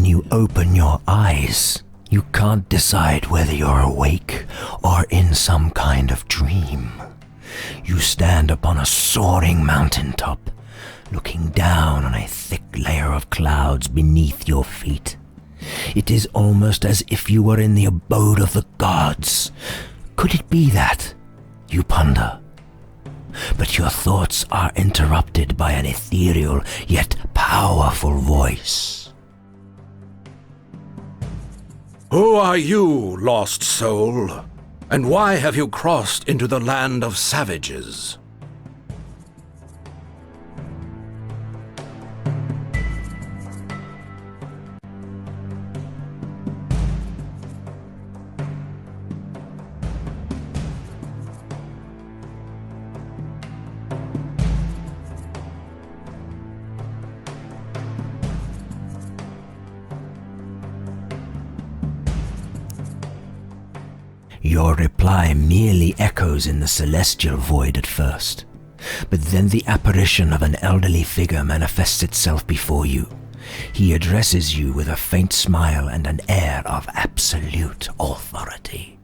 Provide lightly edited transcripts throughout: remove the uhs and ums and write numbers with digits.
you open your eyes, you can't decide whether you're awake or in some kind of dream. You stand upon a soaring mountaintop, looking down on a thick layer of clouds beneath your feet. It is almost as if you were in the abode of the gods. Could it be that? You ponder. But your thoughts are interrupted by an ethereal yet powerful voice. Who are you, lost soul? And why have you crossed into the land of savages? Your reply merely echoes in the celestial void at first, but then the apparition of an elderly figure manifests itself before you. He addresses you with a faint smile and an air of absolute authority.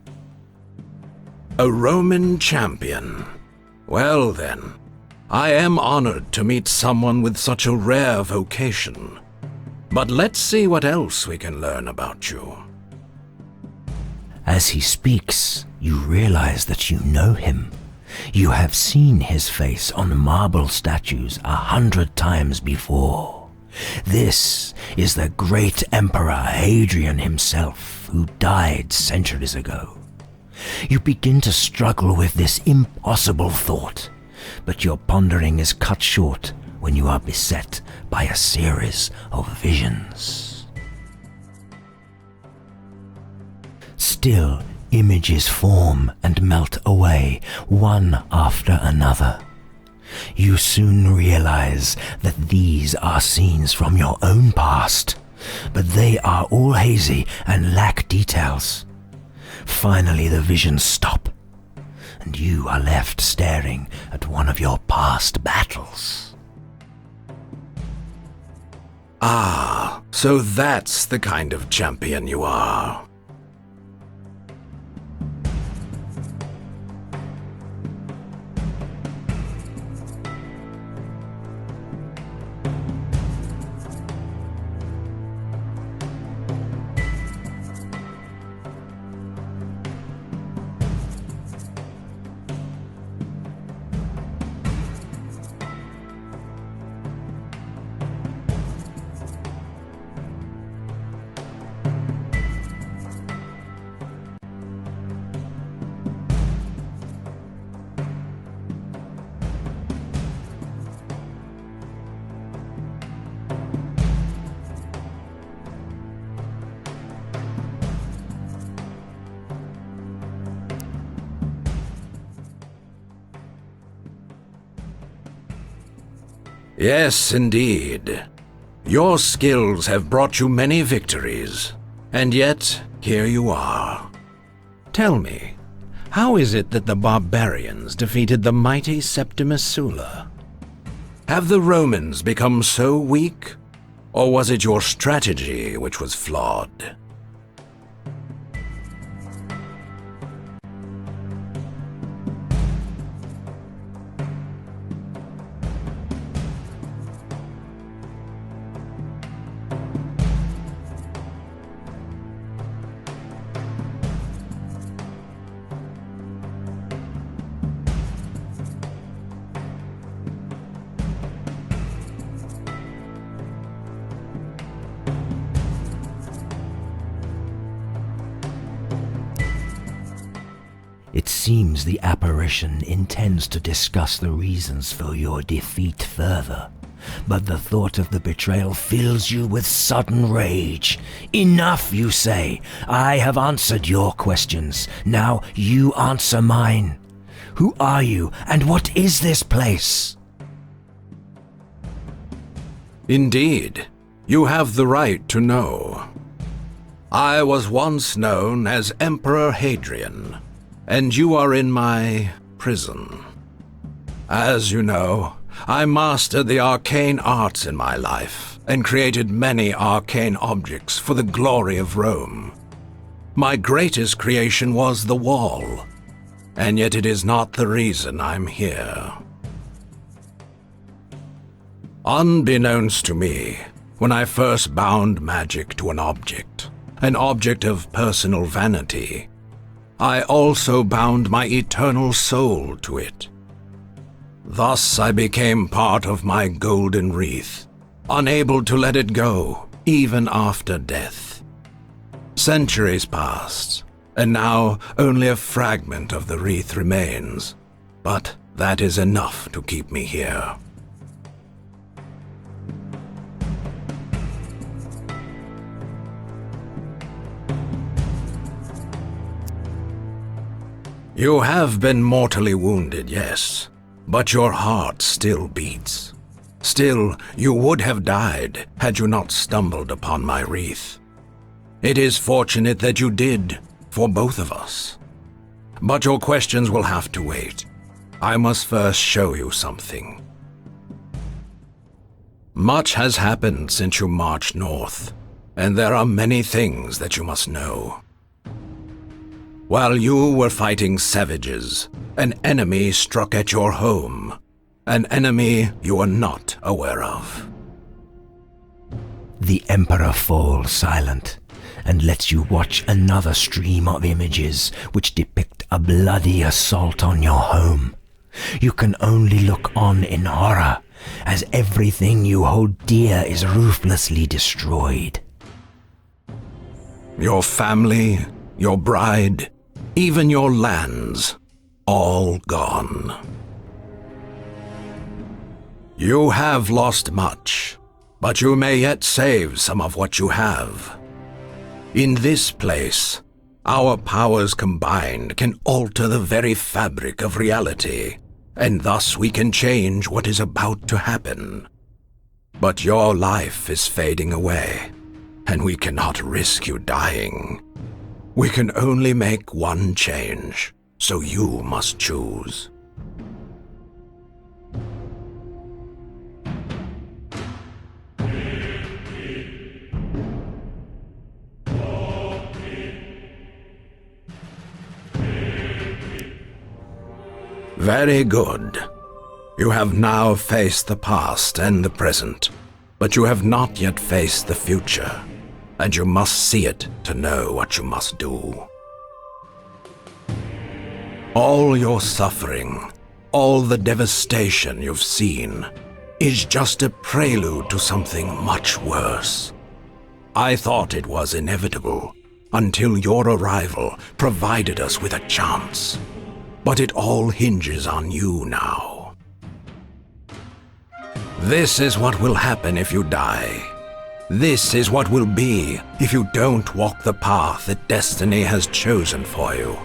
A Roman champion. Well then, I am honored to meet someone with such a rare vocation. But let's see what else we can learn about you. As he speaks, you realize that you know him. You have seen his face on marble statues 100 times before. This is the great Emperor Hadrian himself, who died centuries ago. You begin to struggle with this impossible thought, but your pondering is cut short when you are beset by a series of visions. Still, images form and melt away, one after another. You soon realize that these are scenes from your own past, but they are all hazy and lack details. Finally, the visions stop, and you are left staring at one of your past battles. Ah, so that's the kind of champion you are. Yes, indeed. Your skills have brought you many victories, and yet here you are. Tell me, how is it that the barbarians defeated the mighty Septimus Sulla? Have the Romans become so weak, or was it your strategy which was flawed? It seems the apparition intends to discuss the reasons for your defeat further, but the thought of the betrayal fills you with sudden rage. Enough, you say. I have answered your questions. Now you answer mine. Who are you, and what is this place? Indeed, you have the right to know. I was once known as Emperor Hadrian, and you are in my prison. As you know, I mastered the arcane arts in my life, and created many arcane objects for the glory of Rome. My greatest creation was the wall, and yet it is not the reason I'm here. Unbeknownst to me, when I first bound magic to an object of personal vanity, I also bound my eternal soul to it. Thus I became part of my golden wreath, unable to let it go, even after death. Centuries passed, and now only a fragment of the wreath remains, but that is enough to keep me here. You have been mortally wounded, yes, but your heart still beats. Still, you would have died had you not stumbled upon my wreath. It is fortunate that you did, for both of us. But your questions will have to wait. I must first show you something. Much has happened since you marched north, and there are many things that you must know. While you were fighting savages, an enemy struck at your home. An enemy you are not aware of. The Emperor falls silent and lets you watch another stream of images which depict a bloody assault on your home. You can only look on in horror as everything you hold dear is ruthlessly destroyed. Your family, your bride, even your lands, all gone. You have lost much, but you may yet save some of what you have. In this place, our powers combined can alter the very fabric of reality, and thus we can change what is about to happen. But your life is fading away, and we cannot risk you dying. We can only make one change, so you must choose. Very good. You have now faced the past and the present, but you have not yet faced the future, and you must see it to know what you must do. All your suffering, all the devastation you've seen, is just a prelude to something much worse. I thought it was inevitable, until your arrival provided us with a chance. But it all hinges on you now. This is what will happen if you die. This is what will be if you don't walk the path that destiny has chosen for you.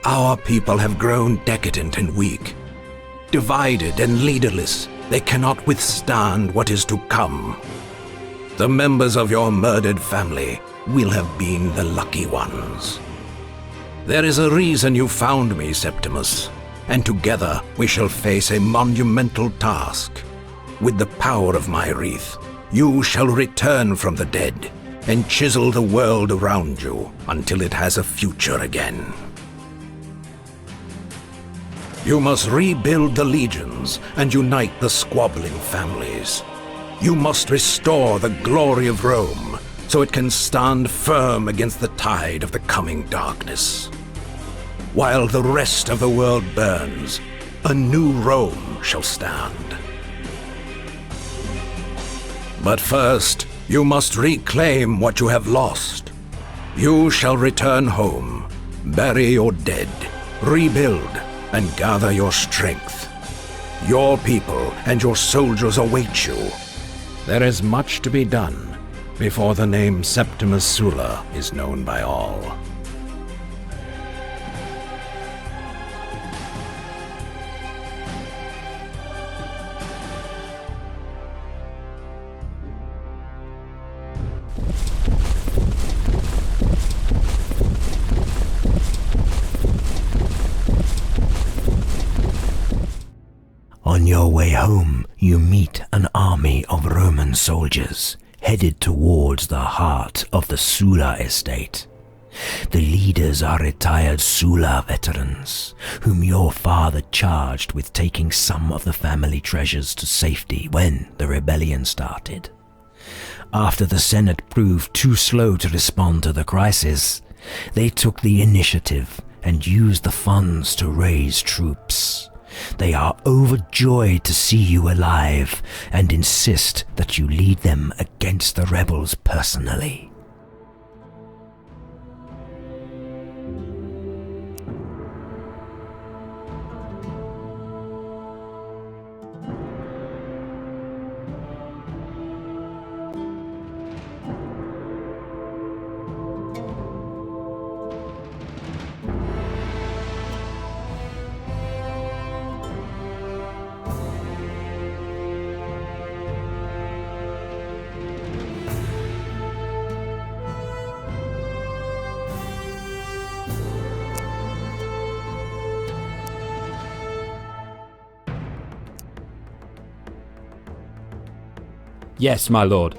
Our people have grown decadent and weak. Divided and leaderless, they cannot withstand what is to come. The members of your murdered family will have been the lucky ones. There is a reason you found me, Septimus, and together we shall face a monumental task. With the power of my wreath, you shall return from the dead and chisel the world around you until it has a future again. You must rebuild the legions and unite the squabbling families. You must restore the glory of Rome so it can stand firm against the tide of the coming darkness. While the rest of the world burns, a new Rome shall stand. But first, you must reclaim what you have lost. You shall return home, bury your dead, rebuild, and gather your strength. Your people and your soldiers await you. There is much to be done before the name Septimus Sulla is known by all. On your way home, You meet an army of Roman soldiers headed towards the heart of the Sulla estate. The leaders are retired Sulla veterans, whom your father charged with taking some of the family treasures to safety when the rebellion started. After the Senate proved too slow to respond to the crisis, they took the initiative and used the funds to raise troops. They are overjoyed to see you alive and insist that you lead them against the rebels personally. Yes, my lord.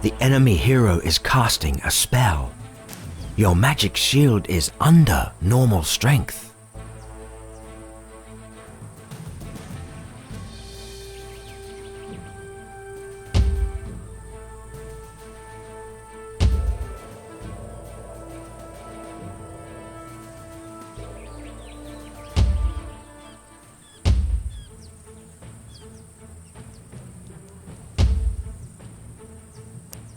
The enemy hero is casting a spell. Your magic shield is under normal strength.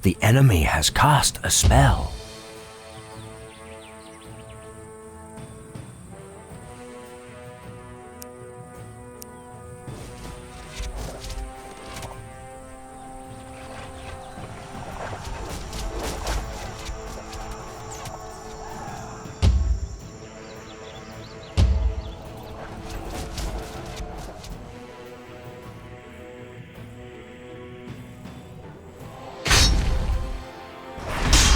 The enemy has cast a spell.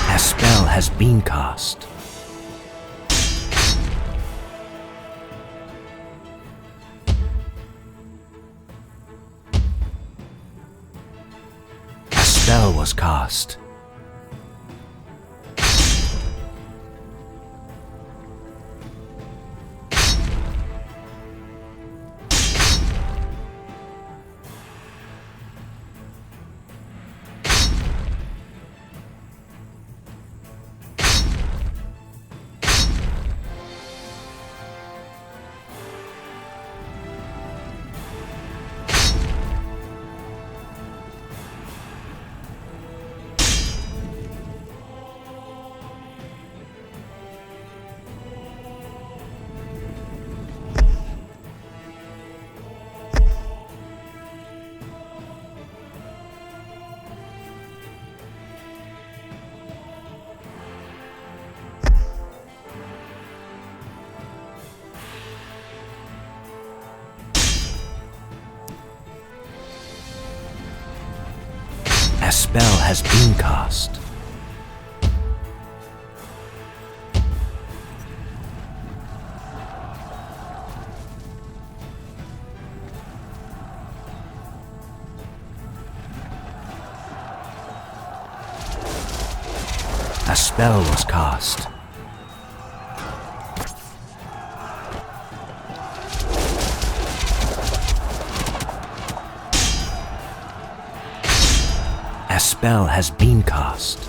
A spell has been cast. A spell was cast. A spell has been cast. A spell was cast. A spell has been cast.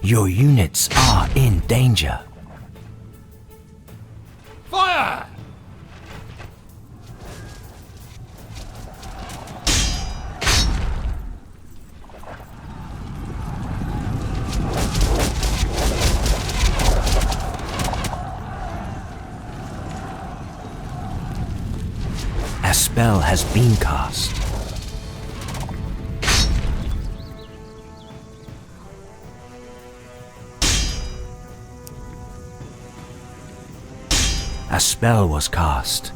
Your units are in danger. Fire! A spell has been cast. A spell was cast.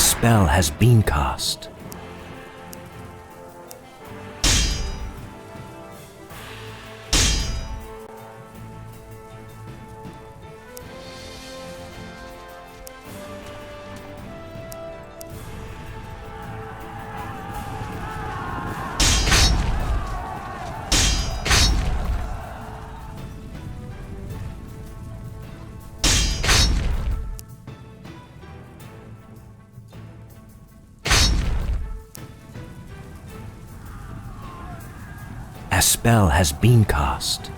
spell has been cast. A spell has been cast.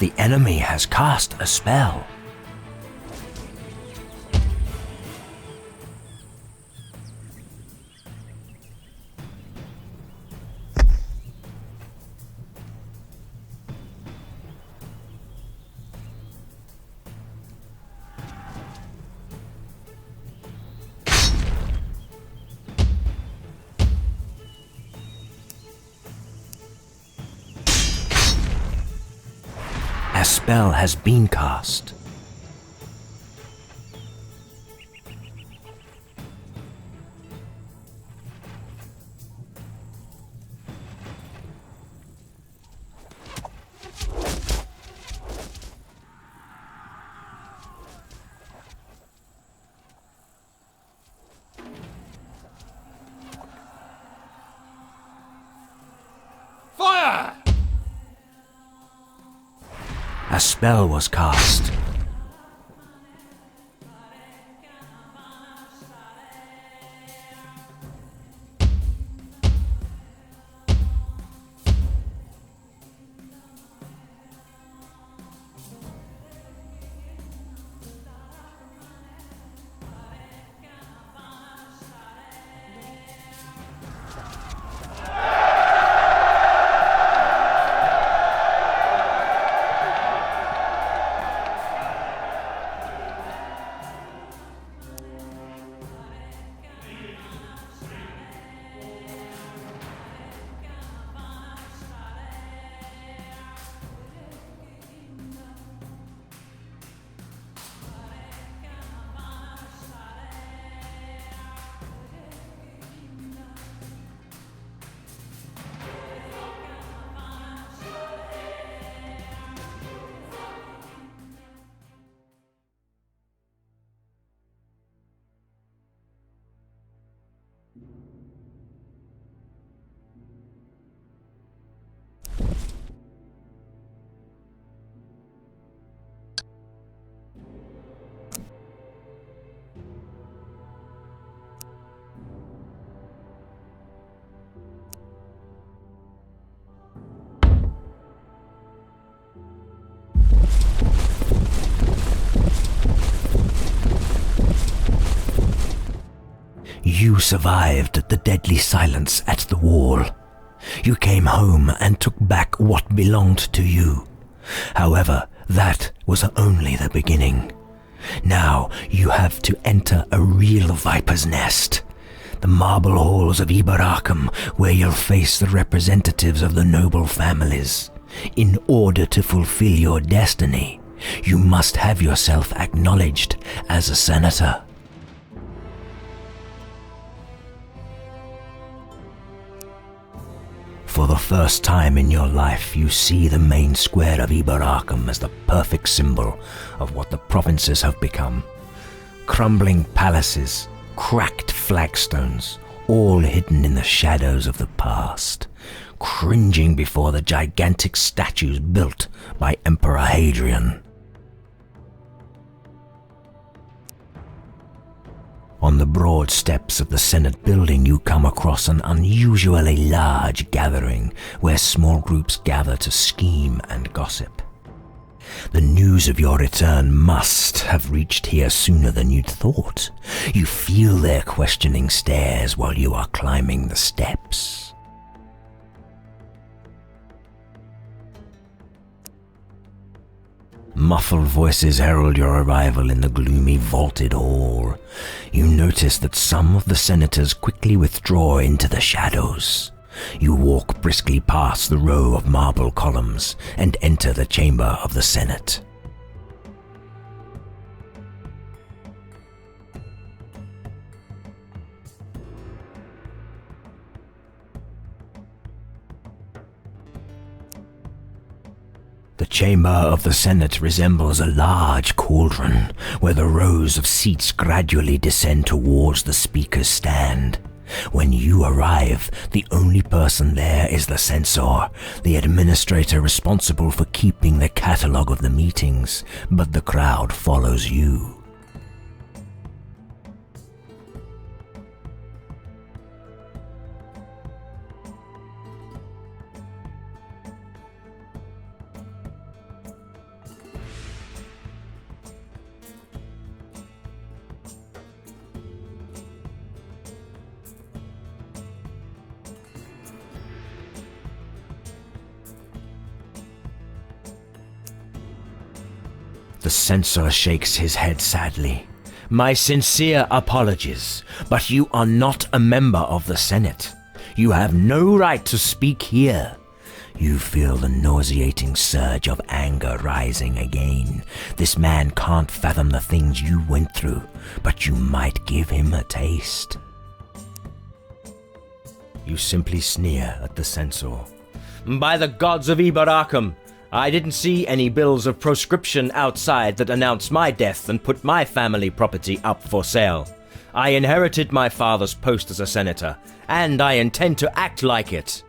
The enemy has cast a spell. A spell has been cast. Fire! A spell was cast. You survived the deadly silence at the wall. You came home and took back what belonged to you. However, that was only the beginning. Now you have to enter a real viper's nest. The marble halls of Ibaracum, where you'll face the representatives of the noble families. In order to fulfill your destiny, you must have yourself acknowledged as a senator. For the first time in your life, you see the main square of Ibaracum as the perfect symbol of what the provinces have become. Crumbling palaces, cracked flagstones, all hidden in the shadows of the past, cringing before the gigantic statues built by Emperor Hadrian. On the broad steps of the Senate building, you come across an unusually large gathering where small groups gather to scheme and gossip. The news of your return must have reached here sooner than you'd thought. You feel their questioning stares while you are climbing the steps. Muffled voices herald your arrival in the gloomy vaulted hall. You notice that some of the senators quickly withdraw into the shadows. You walk briskly past the row of marble columns and enter the chamber of the Senate. The chamber of the Senate resembles a large cauldron where the rows of seats gradually descend towards the speaker's stand. When you arrive, the only person there is the censor, the administrator responsible for keeping the catalogue of the meetings, but the crowd follows you. The censor shakes his head sadly. My sincere apologies, but you are not a member of the Senate. You have no right to speak here. You feel the nauseating surge of anger rising again. This man can't fathom the things you went through, but you might give him a taste. You simply sneer at the censor. By the gods of Ibaracum, I didn't see any bills of proscription outside that announced my death and put my family property up for sale. I inherited my father's post as a senator, and I intend to act like it.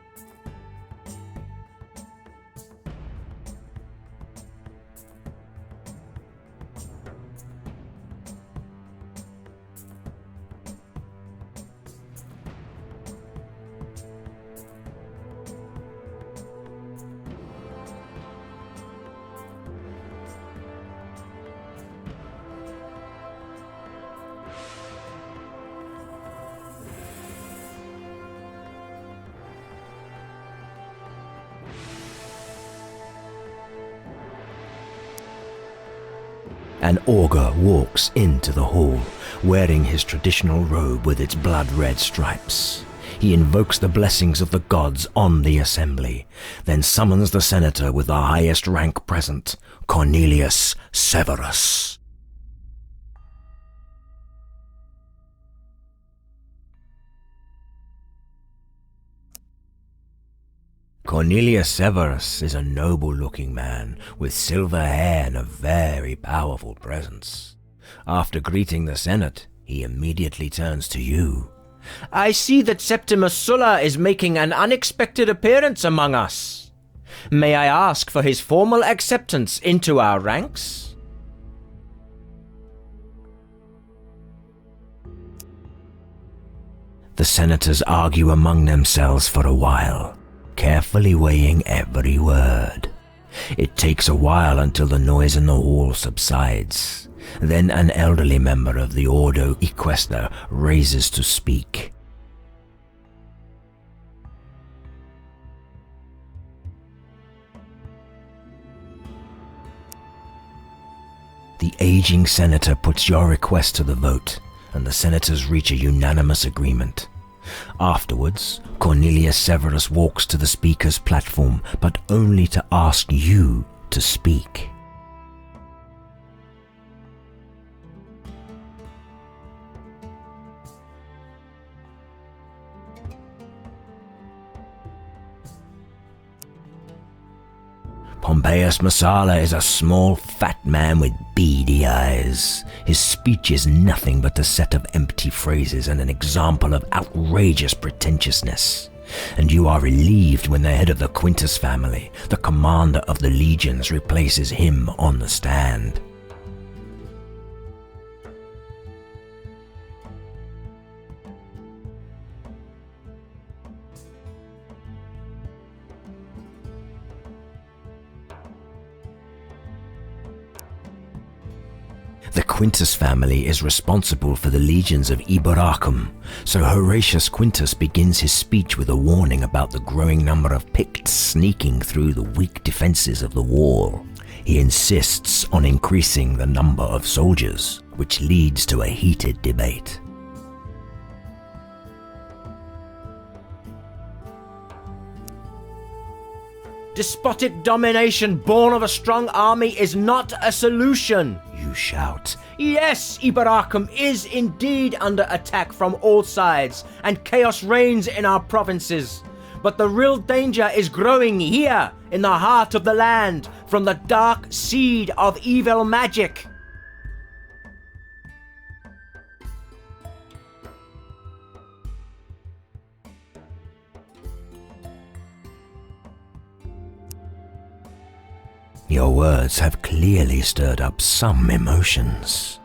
An augur walks into the hall, wearing his traditional robe with its blood-red stripes. He invokes the blessings of the gods on the assembly, then summons the senator with the highest rank present, Cornelius Severus. Cornelius Severus is a noble-looking man with silver hair and a very powerful presence. After greeting the Senate, he immediately turns to you. I see that Septimus Sulla is making an unexpected appearance among us. May I ask for his formal acceptance into our ranks? The senators argue among themselves for a while, carefully weighing every word. It takes a while until the noise in the hall subsides. Then an elderly member of the Ordo Equester raises to speak. The aging senator puts your request to the vote, and the senators reach a unanimous agreement. Afterwards, Cornelius Severus walks to the speaker's platform, but only to ask you to speak. Pompeius Messala is a small, fat man with beady eyes. His speech is nothing but a set of empty phrases and an example of outrageous pretentiousness. And you are relieved when the head of the Quintus family, the commander of the legions, replaces him on the stand. The Quintus family is responsible for the legions of Eboracum, so Horatius Quintus begins his speech with a warning about the growing number of Picts sneaking through the weak defenses of the wall. He insists on increasing the number of soldiers, which leads to a heated debate. Despotic domination born of a strong army is not a solution, You shout. Yes, Eboracum is indeed under attack from all sides, and chaos reigns in our provinces. But the real danger is growing here, in the heart of the land, from the dark seed of evil magic. Your words have clearly stirred up some emotions.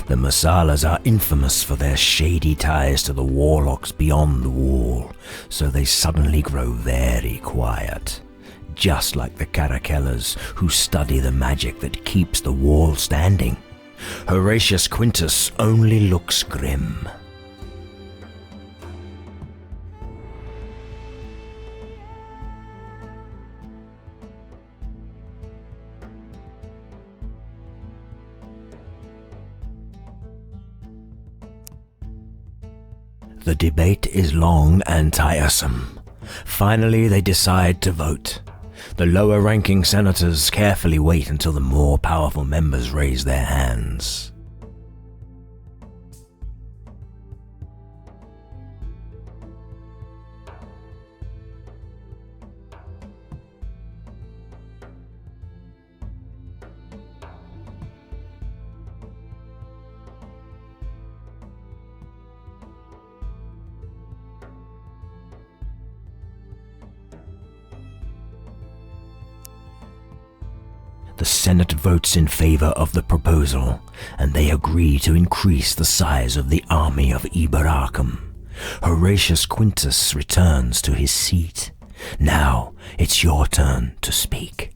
The Masalas are infamous for their shady ties to the warlocks beyond the wall, so they suddenly grow very quiet. Just like the Carakellas, who study the magic that keeps the wall standing. Horatius Quintus only looks grim. The debate is long and tiresome. Finally, they decide to vote. The lower-ranking senators carefully wait until the more powerful members raise their hands. The Senate votes in favor of the proposal, and they agree to increase the size of the army of Eboracum. Horatius Quintus returns to his seat. Now it's your turn to speak.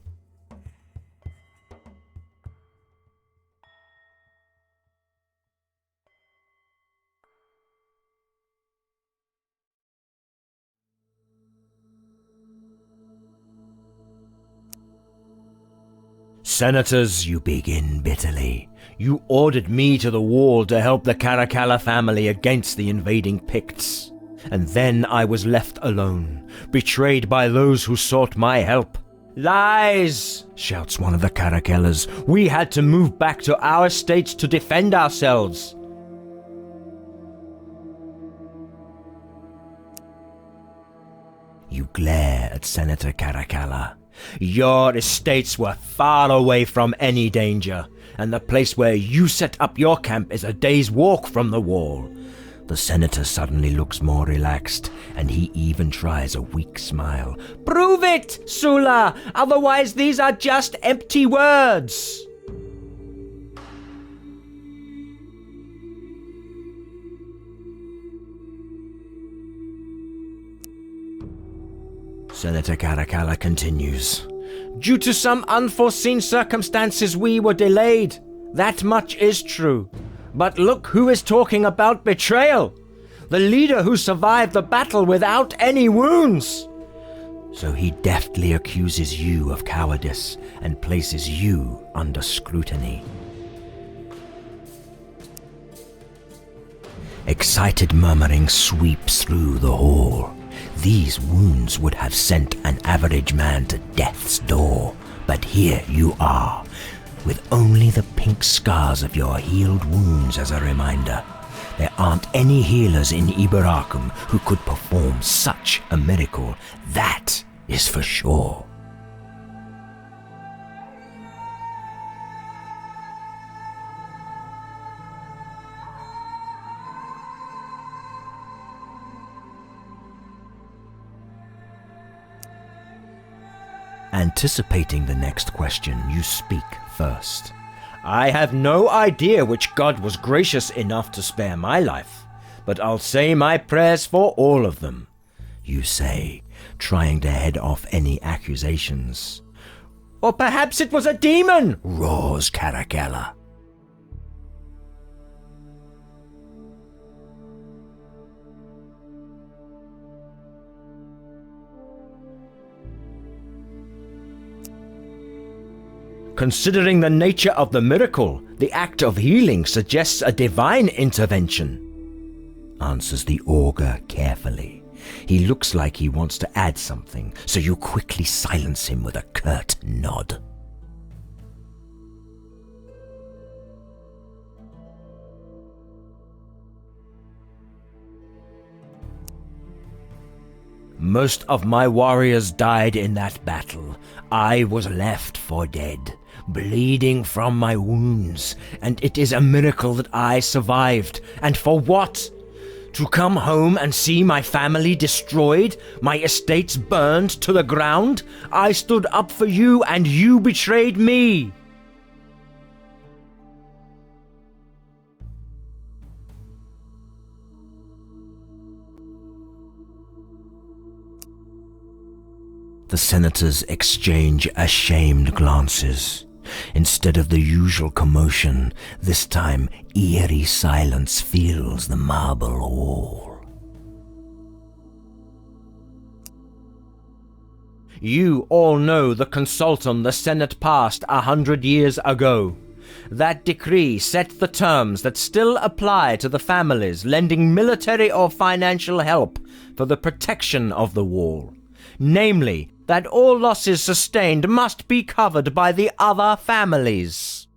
Senators, you begin bitterly. You ordered me to the wall to help the Caracalla family against the invading Picts. And then I was left alone, betrayed by those who sought my help. Lies, Shouts one of the Carakellas. we had to move back to our states to defend ourselves. You glare at Senator Caracalla. Your estates were far away from any danger, and the place where you set up your camp is a day's walk from the wall. The senator suddenly looks more relaxed, and he even tries a weak smile. Prove it, Sula, otherwise these are just empty words. Senator Caracalla continues. Due to some unforeseen circumstances we were delayed. That much is true. But look who is talking about betrayal. The leader who survived the battle without any wounds. So he deftly accuses you of cowardice and places you under scrutiny. Excited murmuring sweeps through the hall. These wounds would have sent an average man to death's door, but here you are, with only the pink scars of your healed wounds as a reminder. There aren't any healers in Eboracum who could perform such a miracle, that is for sure. Anticipating the next question, you speak first. I have no idea which god was gracious enough to spare my life, but I'll say my prayers for all of them. You say, trying to head off any accusations. Or perhaps it was a demon, Roars Caracalla. Considering the nature of the miracle, the act of healing suggests a divine intervention, answers the augur carefully. He looks like he wants to add something, so you quickly silence him with a curt nod. Most of my warriors died in that battle. I was left for dead, bleeding from my wounds, and it is a miracle that I survived. And for what? To come home and see my family destroyed, my estates burned to the ground? I stood up for you and you betrayed me. The senators exchange ashamed glances. Instead of the usual commotion, this time eerie silence fills the marble hall. You all know the consultum the Senate passed 100 years ago. That decree set the terms that still apply to the families lending military or financial help for the protection of the wall. Namely, that all losses sustained must be covered by the other families.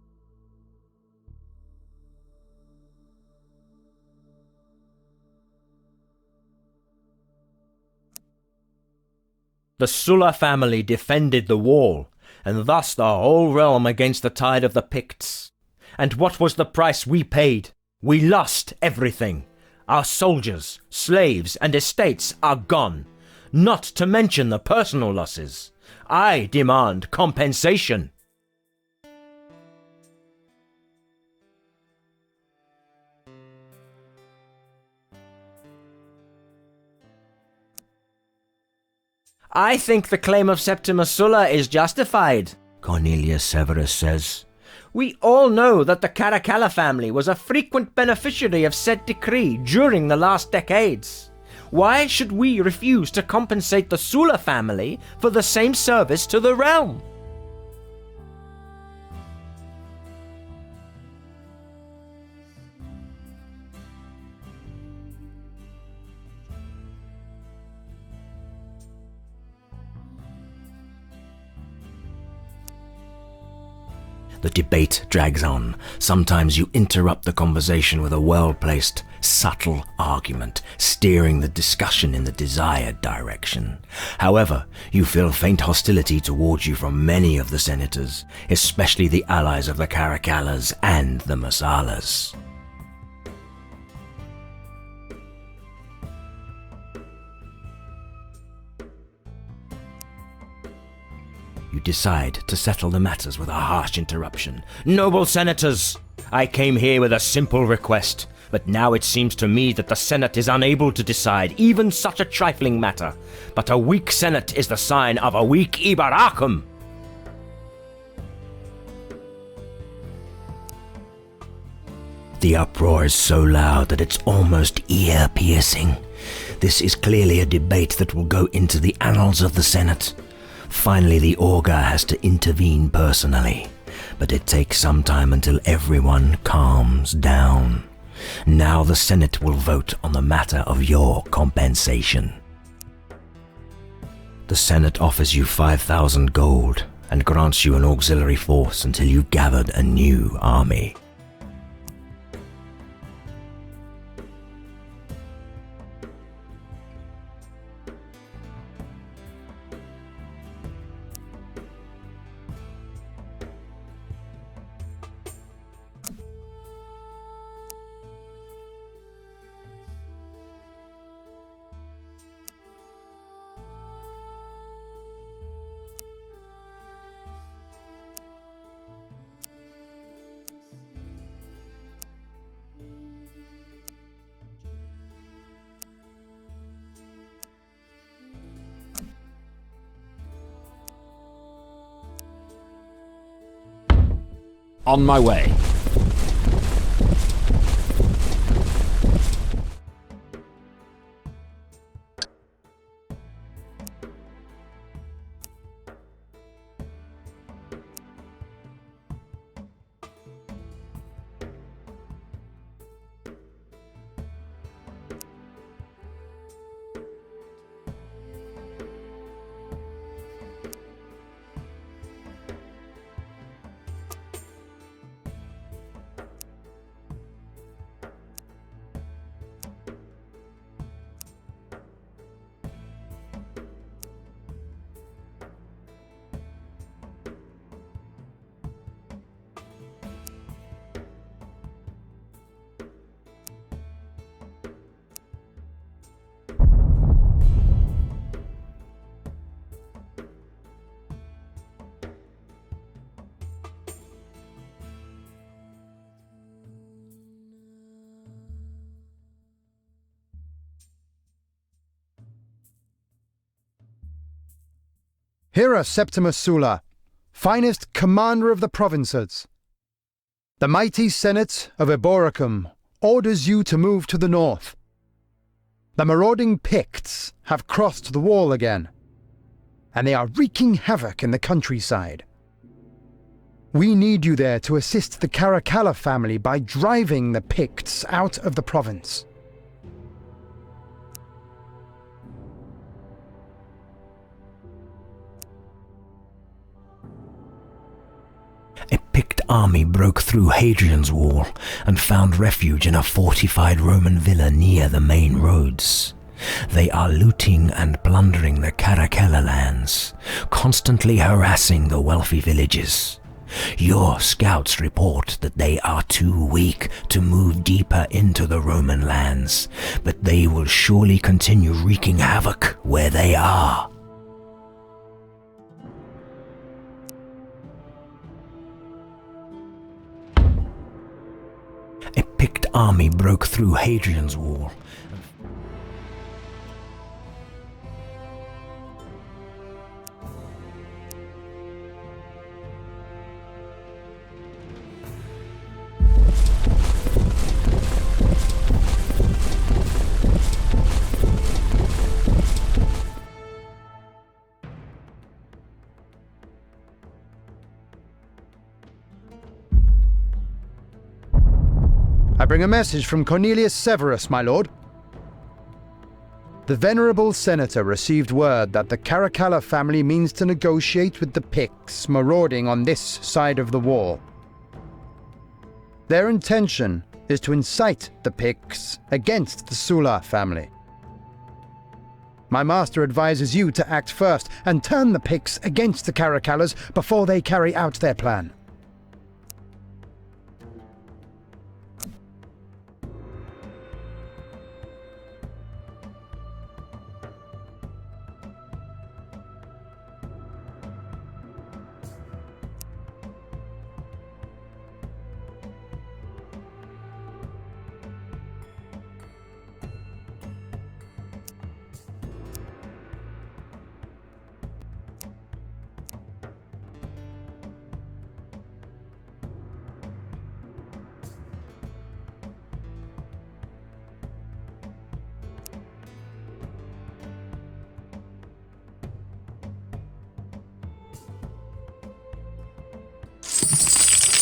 The Sulla family defended the wall, and thus the whole realm against the tide of the Picts. And what was the price we paid? We lost everything. Our soldiers, slaves, and estates are gone. Not to mention the personal losses. I demand compensation. I think the claim of Septimus Sulla is justified, Cornelius Severus says. We all know that the Caracalla family was a frequent beneficiary of said decree during the last decades. Why should we refuse to compensate the Sulla family for the same service to the realm? The debate drags on. Sometimes you interrupt the conversation with a well-placed, subtle argument, steering the discussion in the desired direction. However, you feel faint hostility towards you from many of the senators, especially the allies of the Caracallas and the Massalas. You decide to settle the matters with a harsh interruption. Noble senators, I came here with a simple request, but now it seems to me that the Senate is unable to decide even such a trifling matter. But a weak Senate is the sign of a weak Ibaracum. The uproar is so loud that it's almost ear-piercing. This is clearly a debate that will go into the annals of the Senate. Finally, the augur has to intervene personally, but it takes some time until everyone calms down. Now the Senate will vote on the matter of your compensation. The Senate offers you 5,000 gold and grants you an auxiliary force until you've gathered a new army. On my way. Hera Septimus Sulla, finest commander of the provinces. The mighty Senate of Eboracum orders you to move to the north. The marauding Picts have crossed the wall again, and they are wreaking havoc in the countryside. We need you there to assist the Caracalla family by driving the Picts out of the province. A Pict army broke through Hadrian's Wall and found refuge in a fortified Roman villa near the main roads. They are looting and plundering the Caracalla lands, constantly harassing the wealthy villages. Your scouts report that they are too weak to move deeper into the Roman lands, but they will surely continue wreaking havoc where they are. A Pict army broke through Hadrian's Wall. I bring a message from Cornelius Severus, my lord. The venerable senator received word that the Caracalla family means to negotiate with the Picts marauding on this side of the wall. Their intention is to incite the Picts against the Sulla family. My master advises you to act first and turn the Picts against the Caracallas before they carry out their plan.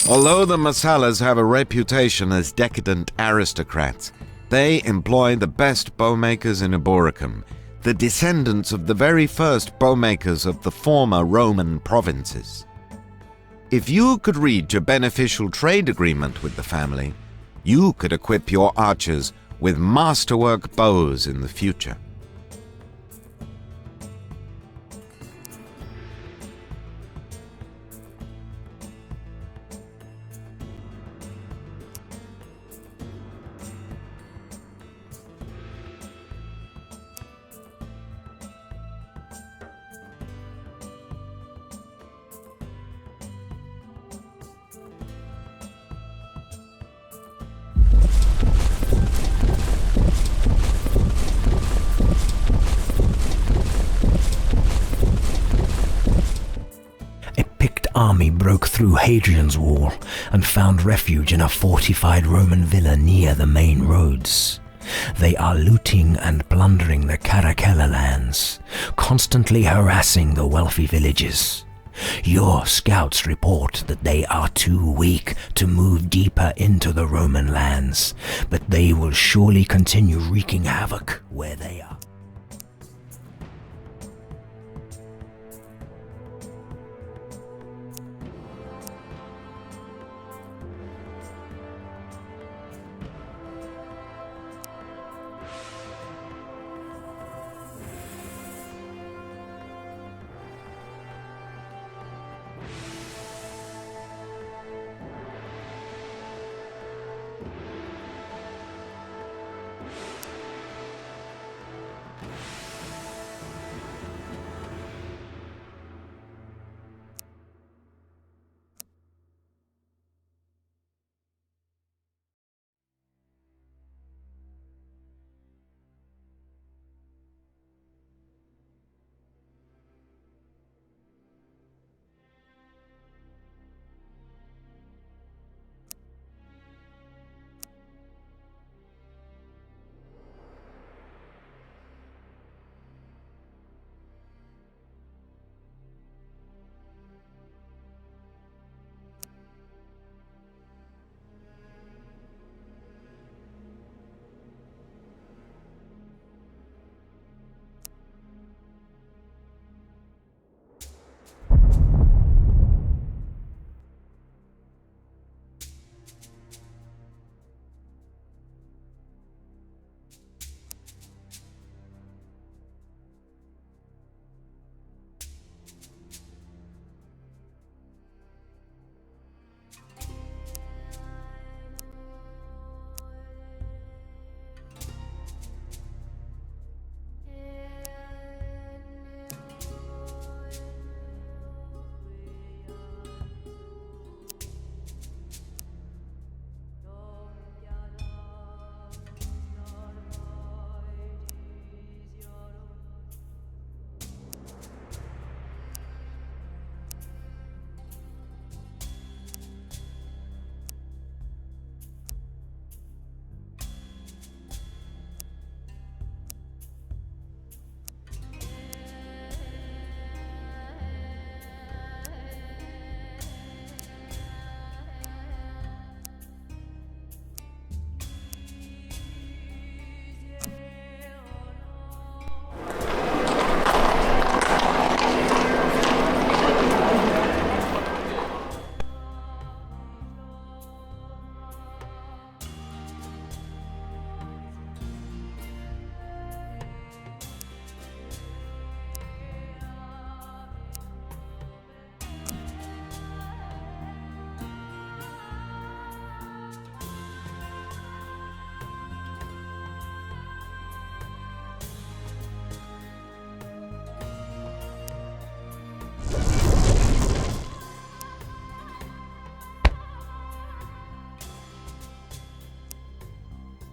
Although the Massalas have a reputation as decadent aristocrats, they employ the best bowmakers in Eboracum, the descendants of the very first bowmakers of the former Roman provinces. If you could reach a beneficial trade agreement with the family, you could equip your archers with masterwork bows in the future. Army broke through Hadrian's Wall and found refuge in a fortified Roman villa near the main roads. They are looting and plundering the Caracalla lands, constantly harassing the wealthy villages. Your scouts report that they are too weak to move deeper into the Roman lands, but they will surely continue wreaking havoc where they are.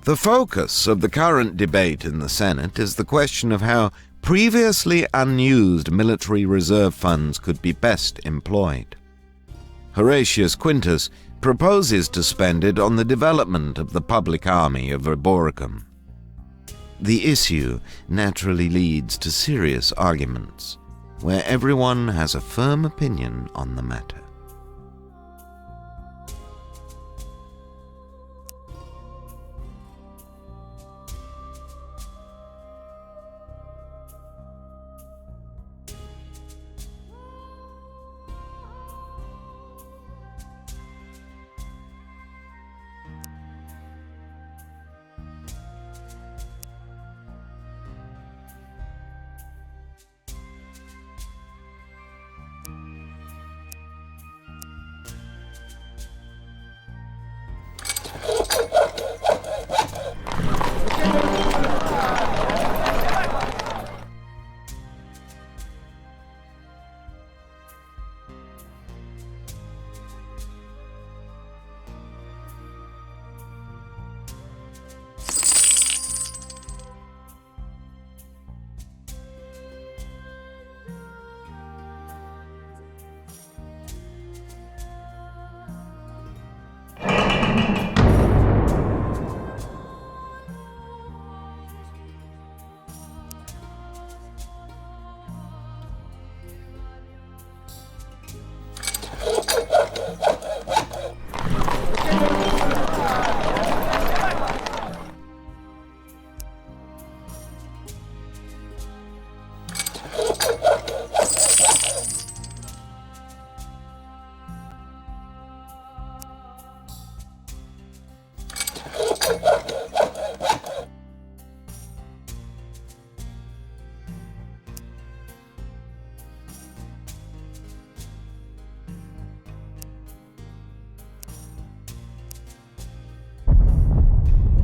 The focus of the current debate in the Senate is the question of how previously unused military reserve funds could be best employed. Horatius Quintus proposes to spend it on the development of the public army of Eboracum. The issue naturally leads to serious arguments, where everyone has a firm opinion on the matter.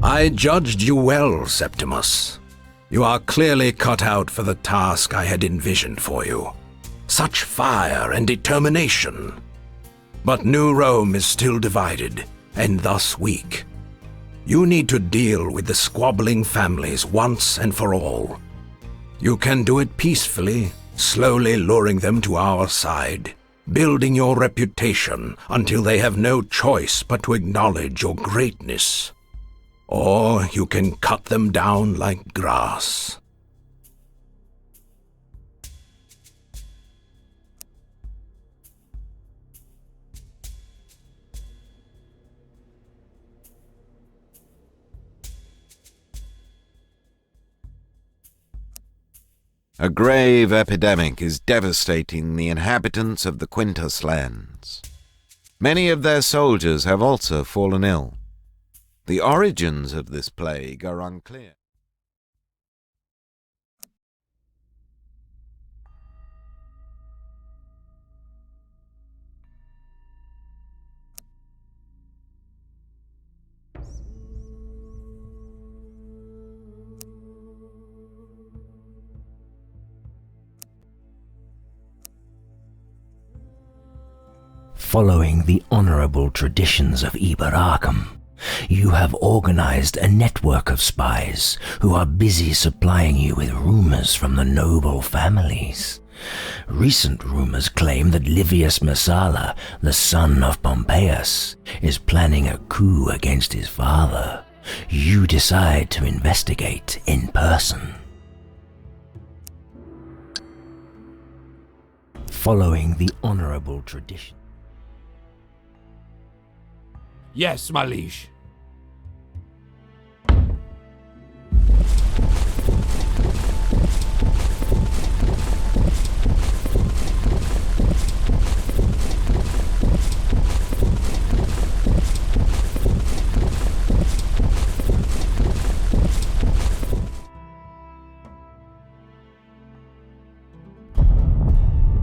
I judged you well, Septimus. You are clearly cut out for the task I had envisioned for you. Such fire and determination. But New Rome is still divided, and thus weak. You need to deal with the squabbling families once and for all. You can do it peacefully, slowly luring them to our side, building your reputation until they have no choice but to acknowledge your greatness. Or you can cut them down like grass. A grave epidemic is devastating the inhabitants of the Quintus lands. Many of their soldiers have also fallen ill. The origins of this plague are unclear. Following the honorable traditions of Eboracum, you have organized a network of spies who are busy supplying you with rumors from the noble families. Recent rumors claim that Livius Messala, the son of Pompeius, is planning a coup against his father. You decide to investigate in person. Following the honorable tradition. Yes, my liege.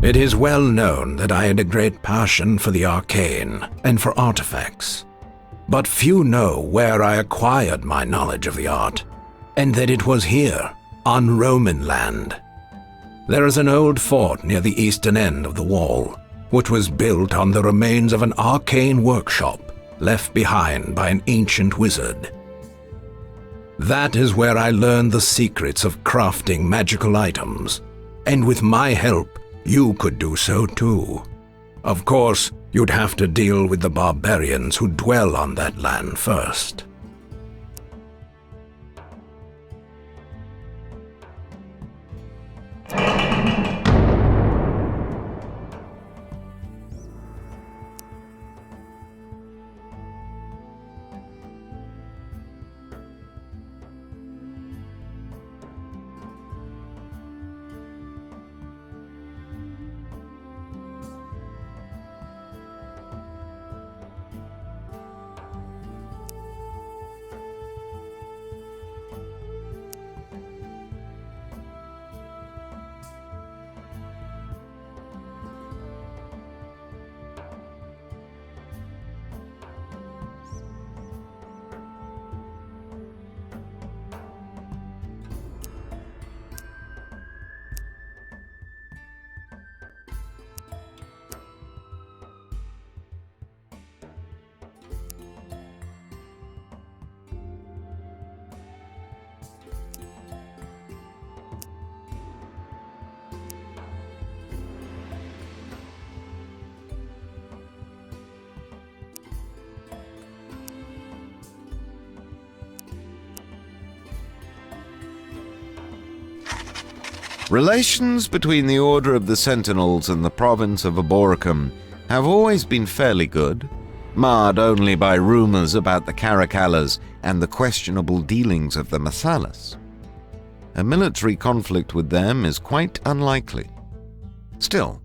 It is well known that I had a great passion for the arcane and for artifacts. But few know where I acquired my knowledge of the art, and that it was here, on Roman land. There is an old fort near the eastern end of the wall, which was built on the remains of an arcane workshop left behind by an ancient wizard. That is where I learned the secrets of crafting magical items. And with my help, you could do so too. Of course, you'd have to deal with the barbarians who dwell on that land first. Relations between the Order of the Sentinels and the province of Eboracum have always been fairly good, marred only by rumors about the Caracalas and the questionable dealings of the Masalas. A military conflict with them is quite unlikely. Still,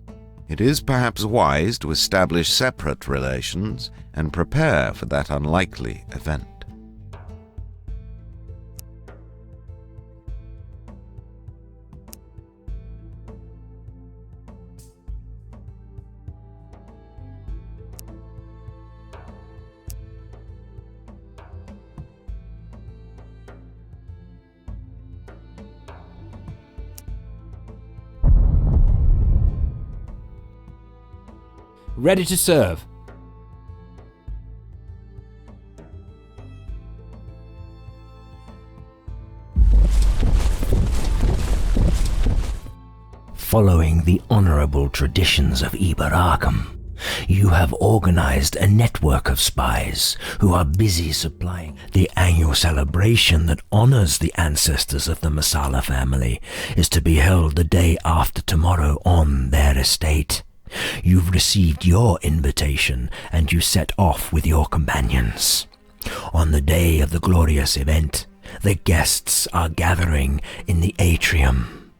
it is perhaps wise to establish separate relations and prepare for that unlikely event. Ready to serve. Following the honorable traditions of Eboracum, you have organized a network of spies who are busy supplying the annual celebration that honors the ancestors of the Masala family is to be held the day after tomorrow on their estate. You've received your invitation and you set off with your companions. On the day of the glorious event, the guests are gathering in the atrium.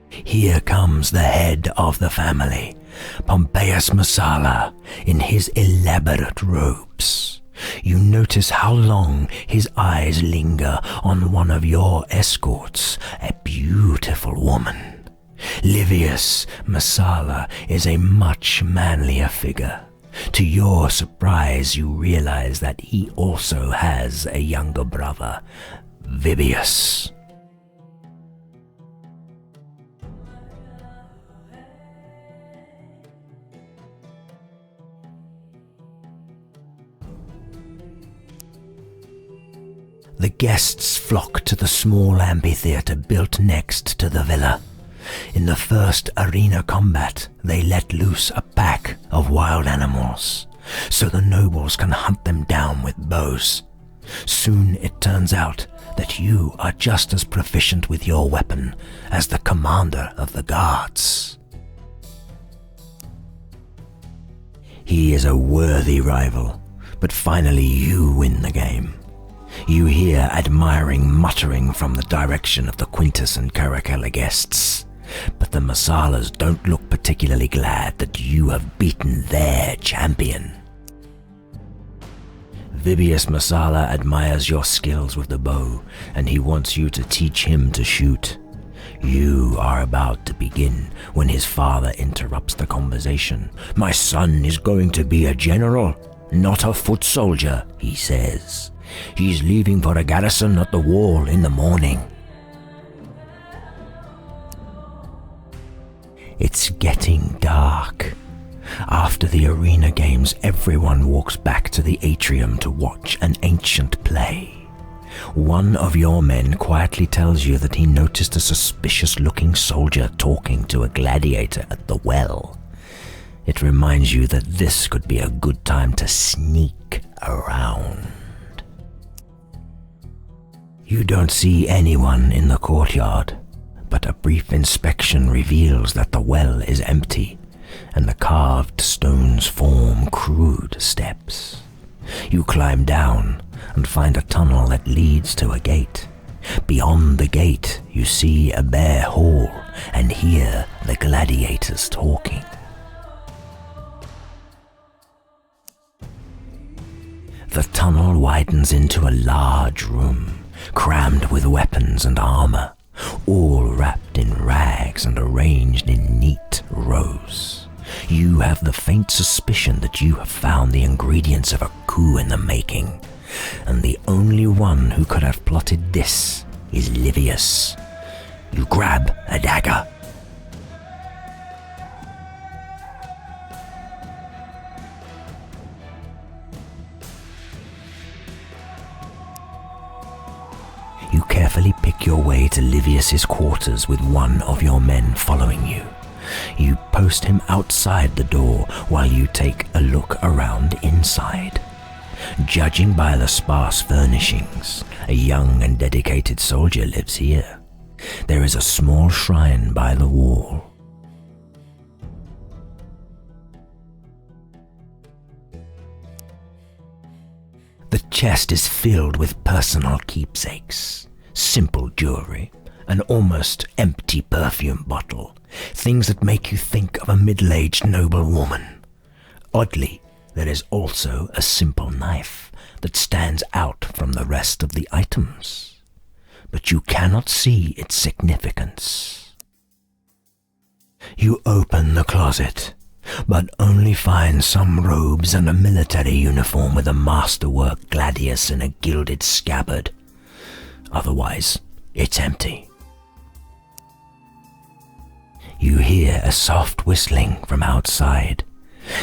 Here comes the head of the family, Pompeius Masala, in his elaborate robes. You notice how long his eyes linger on one of your escorts, a beautiful woman. Livius Masala is a much manlier figure. To your surprise, you realize that he also has a younger brother, Vibius. The guests flock to the small amphitheater built next to the villa. In the first arena combat, they let loose a pack of wild animals, so the nobles can hunt them down with bows. Soon it turns out that you are just as proficient with your weapon as the commander of the guards. He is a worthy rival, but finally you win the game. You hear admiring muttering from the direction of the Quintus and Caracalla guests, but the Masalas don't look particularly glad that you have beaten their champion. Vibius Masala admires your skills with the bow, and he wants you to teach him to shoot. You are about to begin when his father interrupts the conversation. "My son is going to be a general, not a foot soldier," he says. "He's leaving for a garrison at the wall in the morning." It's getting dark. After the arena games, everyone walks back to the atrium to watch an ancient play. One of your men quietly tells you that he noticed a suspicious-looking soldier talking to a gladiator at the well. It reminds you that this could be a good time to sneak around. You don't see anyone in the courtyard, but a brief inspection reveals that the well is empty and the carved stones form crude steps. You climb down and find a tunnel that leads to a gate. Beyond the gate, you see a bare hall and hear the gladiators talking. The tunnel widens into a large room, crammed with weapons and armor, all wrapped in rags and arranged in neat rows. You have the faint suspicion that you have found the ingredients of a coup in the making, and the only one who could have plotted this is Livius. You grab a dagger. You carefully pick your way to Livius's quarters with one of your men following you. You post him outside the door while you take a look around inside. Judging by the sparse furnishings, a young and dedicated soldier lives here. There is a small shrine by the wall. The chest is filled with personal keepsakes, simple jewelry, an almost empty perfume bottle, things that make you think of a middle-aged noblewoman. Oddly, there is also a simple knife that stands out from the rest of the items, but you cannot see its significance. You open the closet, but only find some robes and a military uniform with a masterwork gladius in a gilded scabbard. Otherwise, it's empty. You hear a soft whistling from outside.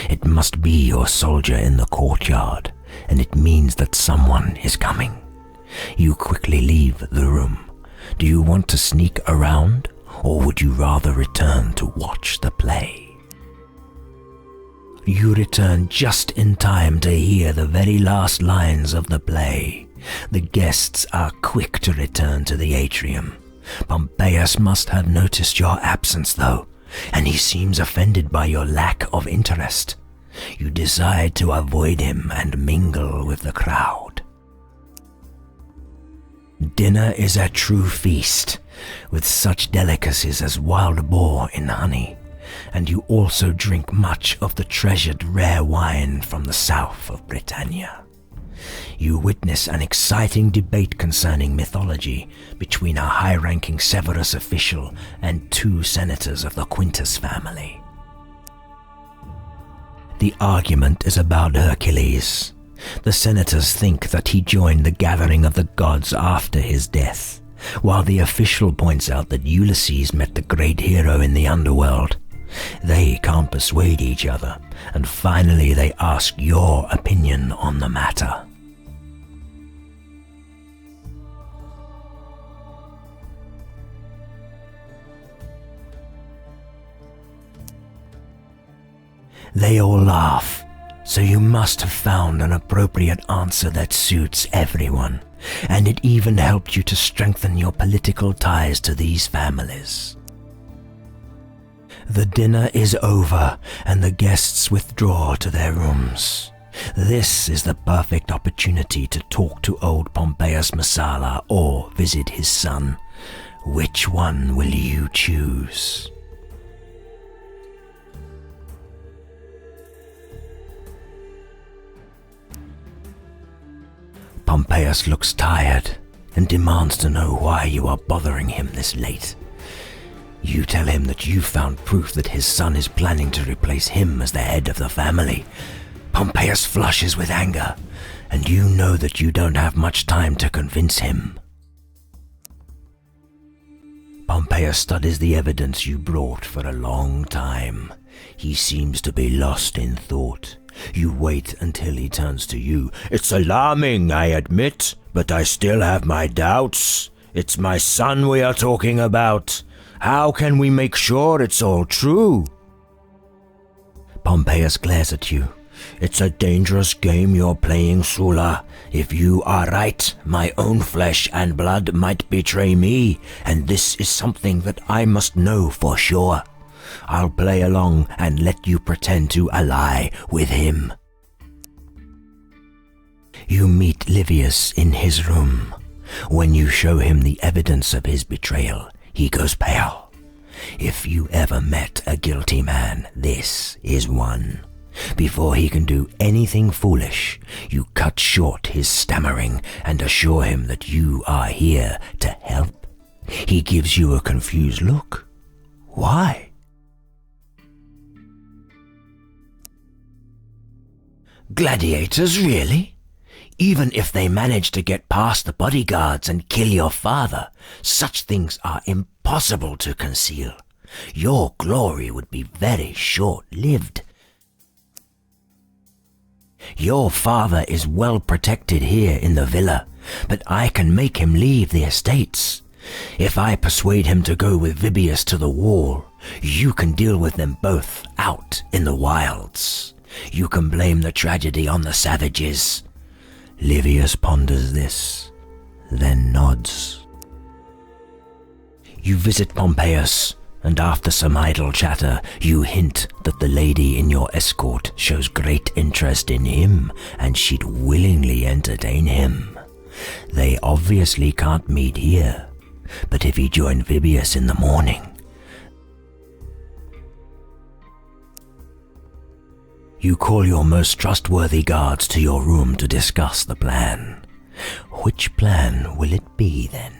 It must be your soldier in the courtyard, and it means that someone is coming. You quickly leave the room. Do you want to sneak around, or would you rather return to watch the play? You return just in time to hear the very last lines of the play. The guests are quick to return to the atrium. Pompeius must have noticed your absence, though, and he seems offended by your lack of interest. You decide to avoid him and mingle with the crowd. Dinner is a true feast, with such delicacies as wild boar in honey, and you also drink much of the treasured rare wine from the south of Britannia. You witness an exciting debate concerning mythology between a high-ranking Severus official and two senators of the Quintus family. The argument is about Hercules. The senators think that he joined the gathering of the gods after his death, while the official points out that Ulysses met the great hero in the underworld. They can't persuade each other, and finally they ask your opinion on the matter. They all laugh, so you must have found an appropriate answer that suits everyone, and it even helped you to strengthen your political ties to these families. The dinner is over, and the guests withdraw to their rooms. This is the perfect opportunity to talk to old Pompeius Messala or visit his son. Which one will you choose? Pompeius looks tired and demands to know why you are bothering him this late. You tell him that you found proof that his son is planning to replace him as the head of the family. Pompeius flushes with anger, and you know that you don't have much time to convince him. Pompeius studies the evidence you brought for a long time. He seems to be lost in thought. You wait until he turns to you. It's alarming, I admit, but I still have my doubts. It's my son we are talking about. How can we make sure it's all true? Pompeius glares at you. It's a dangerous game you're playing, Sulla. If you are right, my own flesh and blood might betray me, and this is something that I must know for sure. I'll play along and let you pretend to ally with him. You meet Livius in his room. When you show him the evidence of his betrayal, he goes pale. If you ever met a guilty man, this is one. Before he can do anything foolish, you cut short his stammering and assure him that you are here to help. He gives you a confused look. Why? Gladiators, really? Even if they manage to get past the bodyguards and kill your father, such things are impossible to conceal. Your glory would be very short-lived. Your father is well protected here in the villa, but I can make him leave the estates. If I persuade him to go with Vibius to the wall, you can deal with them both out in the wilds. You can blame the tragedy on the savages. Livius ponders this, then nods. You visit Pompeius, and after some idle chatter, you hint that the lady in your escort shows great interest in him, and she'd willingly entertain him. They obviously can't meet here, but if he joined Vibius in the morning, you call your most trustworthy guards to your room to discuss the plan. Which plan will it be then?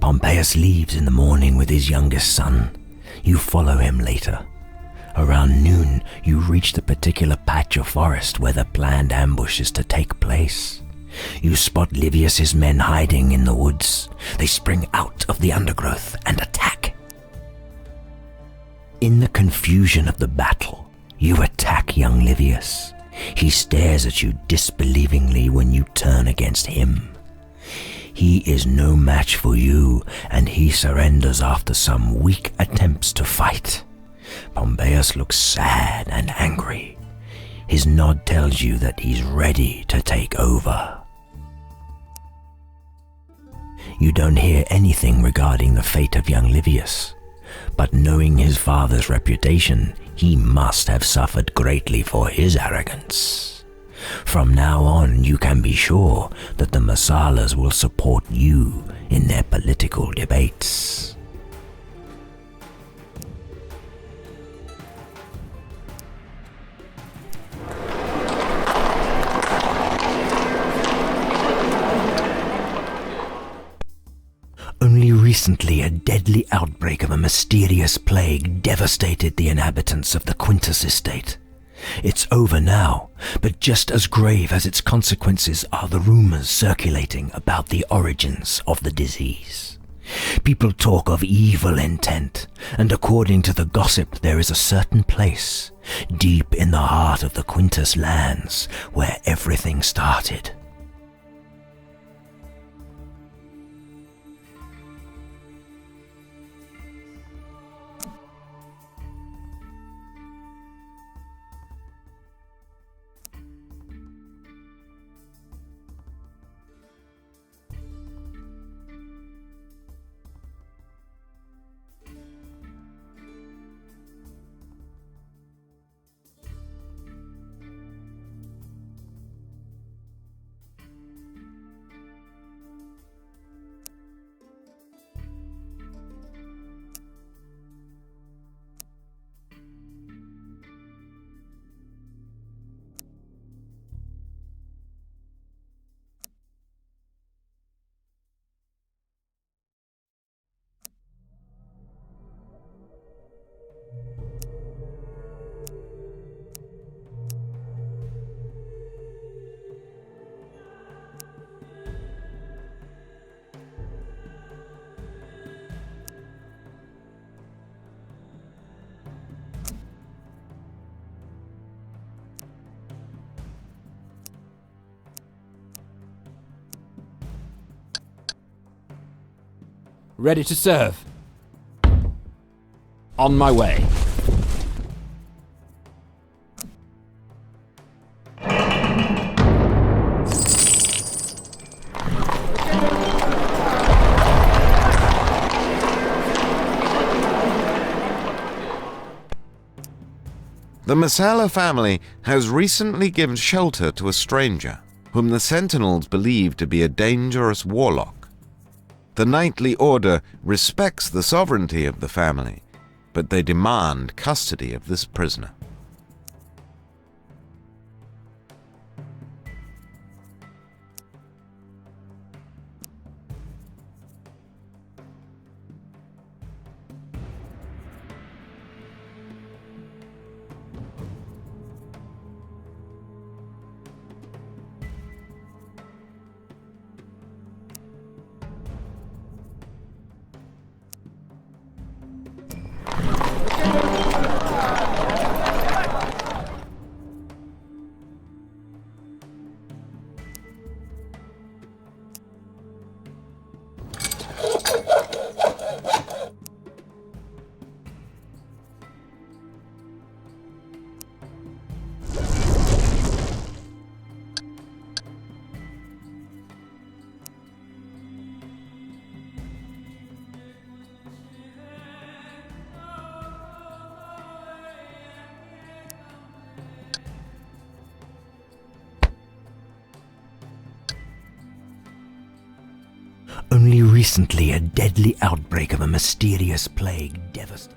Pompeius leaves in the morning with his youngest son. You follow him later. Around noon, you reach the particular patch of forest where the planned ambush is to take place. You spot Livius's men hiding in the woods. They spring out of the undergrowth and attack. In the confusion of the battle, you attack young Livius. He stares at you disbelievingly when you turn against him. He is no match for you, and he surrenders after some weak attempts to fight. Pompeius looks sad and angry. His nod tells you that he's ready to take over. You don't hear anything regarding the fate of young Livius, but knowing his father's reputation, he must have suffered greatly for his arrogance. From now on, you can be sure that the Massalas will support you in their political debates. Only recently, a deadly outbreak of a mysterious plague devastated the inhabitants of the Quintus estate. It's over now, but just as grave as its consequences are the rumors circulating about the origins of the disease. People talk of evil intent, and according to the gossip, there is a certain place, deep in the heart of the Quintus lands, where everything started. Ready to serve. On my way. The Masala family has recently given shelter to a stranger, whom the Sentinels believe to be a dangerous warlock. The Knightly Order respects the sovereignty of the family, but they demand custody of this prisoner. Only recently a deadly outbreak of a mysterious plague devastated.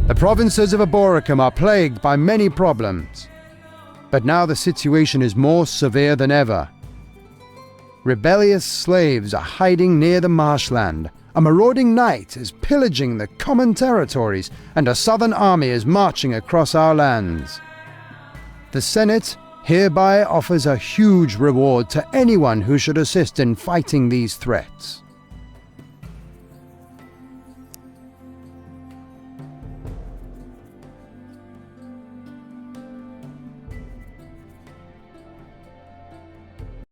The provinces of Eboracum are plagued by many problems, but now the situation is more severe than ever. Rebellious slaves are hiding near the marshland, a marauding knight is pillaging the common territories, and a southern army is marching across our lands. The Senate hereby offers a huge reward to anyone who should assist in fighting these threats.